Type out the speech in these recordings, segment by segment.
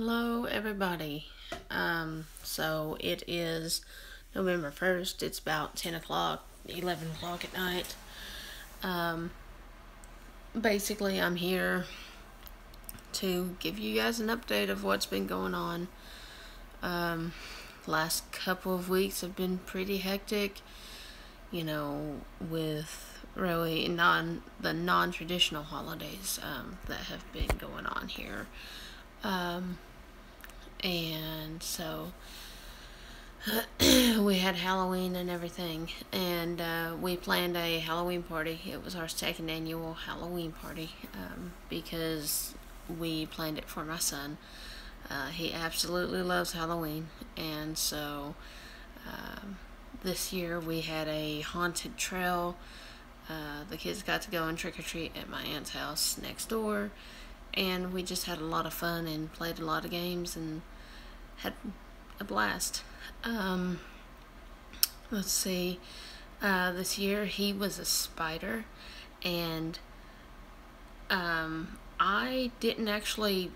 Hello, everybody. So it is November 1st. It's about 10 o'clock, 11 o'clock at night. Um, Basically, I'm here to give you guys an update of what's been going on. Um, Last couple of weeks have been pretty hectic, with really the non-traditional holidays that have been going on here. Um, and so we had Halloween and everything, and we planned a Halloween party. It was our second annual Halloween party because we planned it for my son. He absolutely loves Halloween, and so um, this year we had a haunted trail. The kids got to go and trick or treat at my aunt's house next door, and we just had a lot of fun and played a lot of games and had a blast. Um, let's see. This year he was a spider, and I didn't actually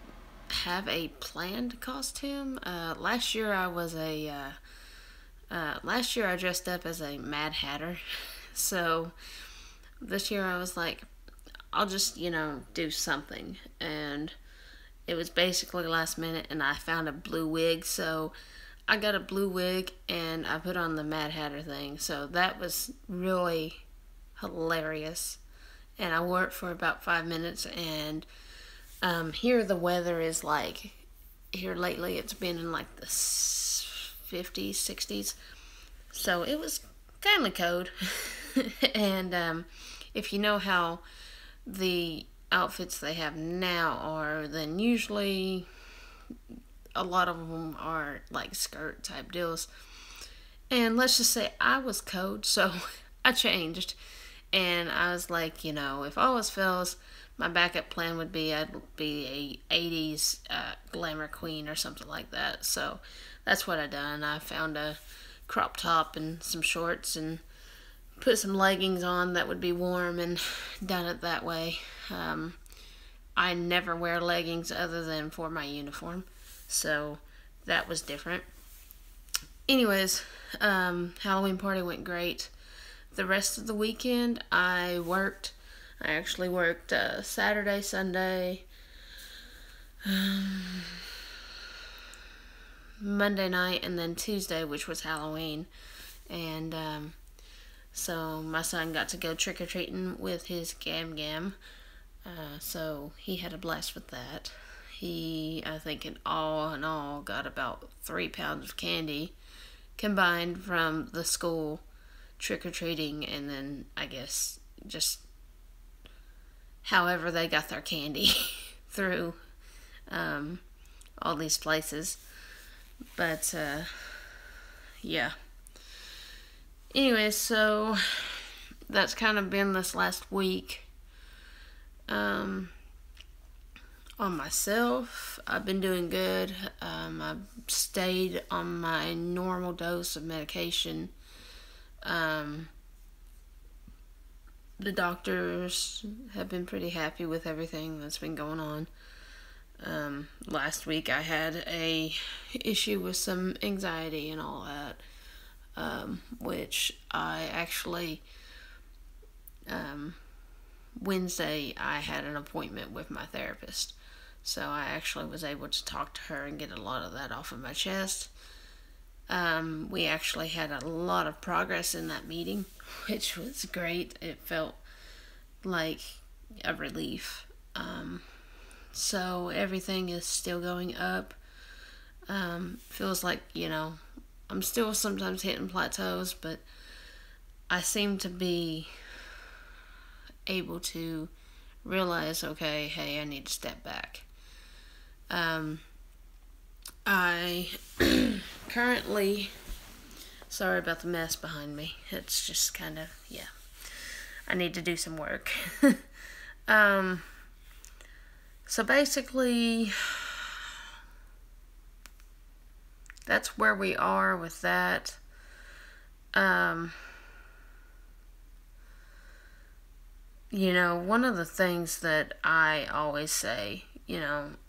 have a planned costume. Last year I dressed up as a Mad Hatter, so this year I was like, I'll just do something, and it was basically last minute, and I found a blue wig, so I got a blue wig and I put on the Mad Hatter thing. So that was really hilarious. And I wore it for about 5 minutes. And here the weather is like, here lately it's been in like the 50s, 60s. So it was kind of cold. And if you know how the outfits they have now are, then usually a lot of them are like skirt type deals. And let's just say I was cold, so I changed. And I was like, if all else fails, my backup plan would be I'd be a 80s glamour queen or something like that. So that's what I done. I found a crop top and some shorts and put some leggings on that would be warm and done it that way. I never wear leggings other than for my uniform, so that was different. Anyways, Halloween party went great. The rest of the weekend, I worked. I actually worked Saturday, Sunday, Monday night, and then Tuesday, which was Halloween. And so my son got to go trick or treating with his Gam Gam. So he had a blast with that. He, I think, in all, got about 3 pounds of candy combined from the school trick or treating, and then I guess just however they got their candy through all these places. But yeah. Anyway, so that's kind of been this last week. On myself, I've been doing good. I've stayed on my normal dose of medication. Um, the doctors have been pretty happy with everything that's been going on. Last week I had a issue with some anxiety and all that, which I actually Wednesday I had an appointment with my therapist. So I actually was able to talk to her and get a lot of that off of my chest. We actually had a lot of progress in that meeting, which was great. It felt like a relief. So everything is still going up. Feels like, I'm still sometimes hitting plateaus, but I seem to be able to realize, okay, hey, I need to step back. I currently, sorry about the mess behind me. It's just kind of, yeah, I need to do some work. So basically, that's where we are with that. One of the things that I always say,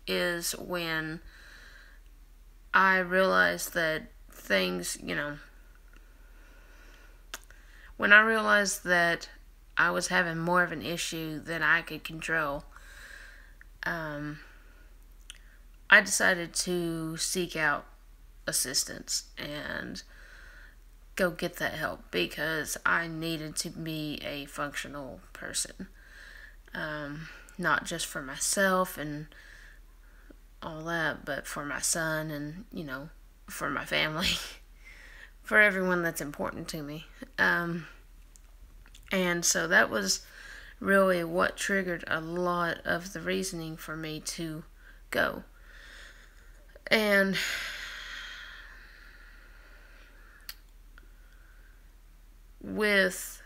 is when I realized that things, when I realized that I was having more of an issue than I could control, I decided to seek out assistance and go get that help because I needed to be a functional person. Not just for myself and all that, but for my son and, for my family, for everyone that's important to me. And so that was really what triggered a lot of the reasoning for me to go. And with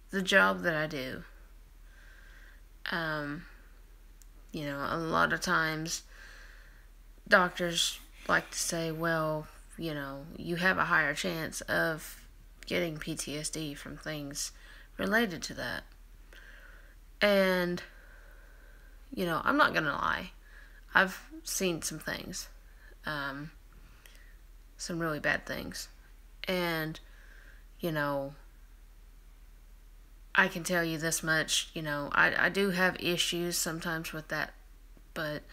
the job that I do, a lot of times doctors like to say, well, you have a higher chance of getting PTSD from things related to that. And, I'm not gonna lie. I've seen some things. Some really bad things. And, I can tell you this much, I do have issues sometimes with that, but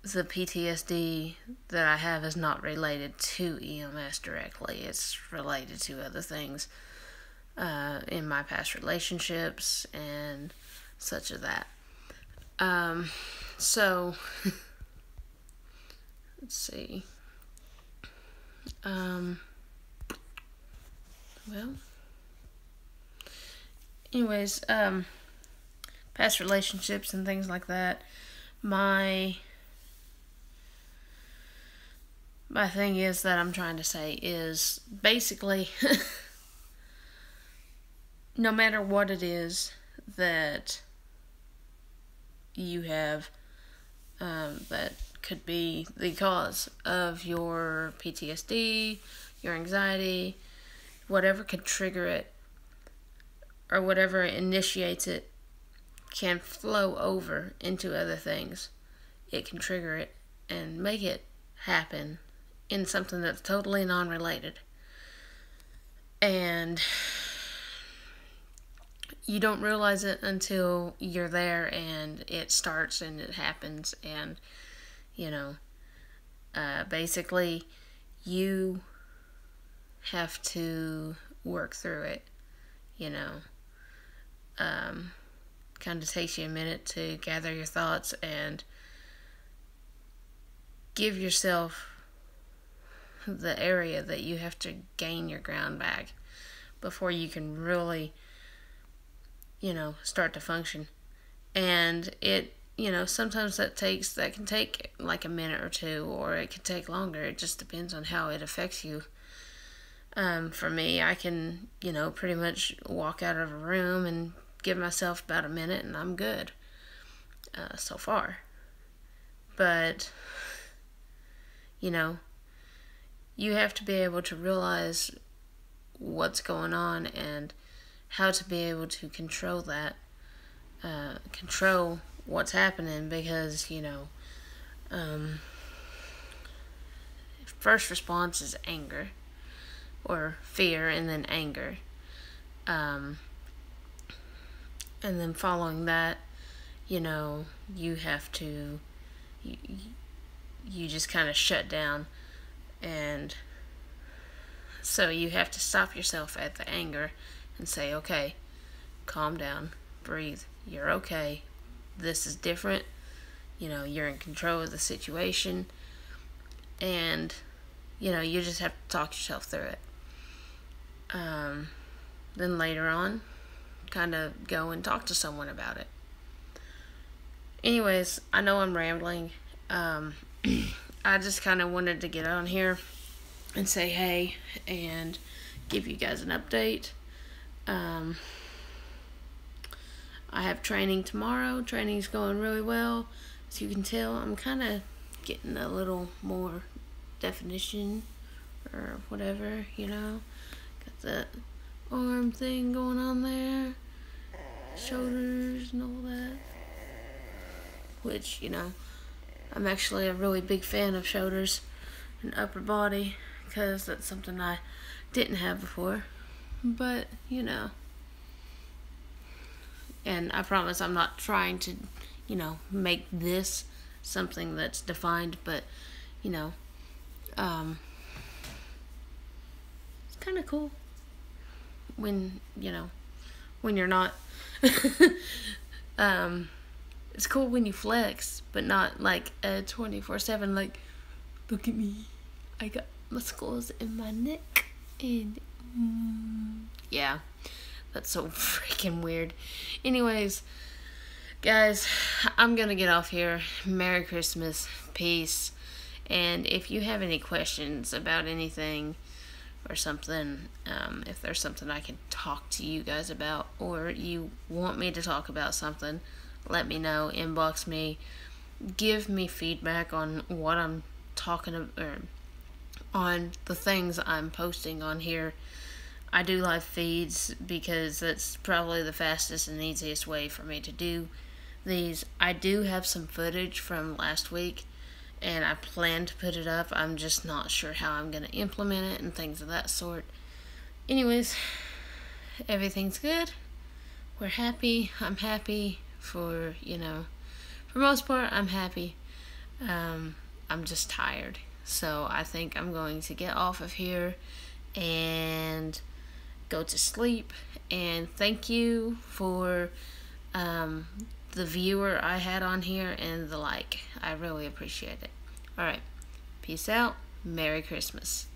the PTSD that I have is not related to EMS directly. It's related to other things in my past relationships and such as that. So, let's see. Anyways, past relationships and things like that. My thing is that I'm trying to say is basically no matter what it is that you have that could be the cause of your PTSD, your anxiety, whatever could trigger it or whatever initiates it can flow over into other things. It can trigger it and make it happen in something that's totally non-related. And you don't realize it until you're there and it starts and it happens. And, basically you have to work through it, kind of takes you a minute to gather your thoughts and give yourself the area that you have to gain your ground back before you can really, start to function. And it, sometimes that can take like a minute or two, or it could take longer. It just depends on how it affects you. For me, I can, pretty much walk out of a room and give myself about a minute and I'm good, so far. But, you have to be able to realize what's going on and how to be able to control that, control what's happening, because, first response is anger or fear and then anger. And then following that, you have to, you just kind of shut down. And so you have to stop yourself at the anger and say, okay, calm down, breathe, you're okay, this is different, you're in control of the situation, and, you just have to talk yourself through it. Then later on, kind of go and talk to someone about it. Anyways, I know I'm rambling. I just kind of wanted to get on here and say hey and give you guys an update. I have training tomorrow. Training's going really well. As you can tell, I'm kind of getting a little more definition or whatever, Got that arm thing going on there, shoulders and all that, which, I'm actually a really big fan of shoulders. an upper body, because that's something I didn't have before. But, you know, and I promise I'm not trying to, you know, make this something that's defined, but, you know, it's kind of cool when, you know, when you're not, it's cool when you flex, but not like a 24/7, like, look at me, I got muscles in my neck, and, yeah, that's so freaking weird. Anyways, guys, I'm gonna get off here. Merry Christmas, peace, and if you have any questions about anything or something, if there's something I can talk to you guys about, or you want me to talk about something, let me know, inbox me, give me feedback on what I'm talking about, or on the things I'm posting on here. I do live feeds because that's probably the fastest and easiest way for me to do these. I do have some footage from last week, and I plan to put it up. I'm just not sure how I'm going to implement it and things of that sort. Anyways, everything's good. We're happy. I'm happy for, you know, for most part, I'm happy. I'm just tired. So I think I'm going to get off of here and go to sleep. And thank you for the viewer I had on here and the like. I really appreciate it. Alright, peace out. Merry Christmas.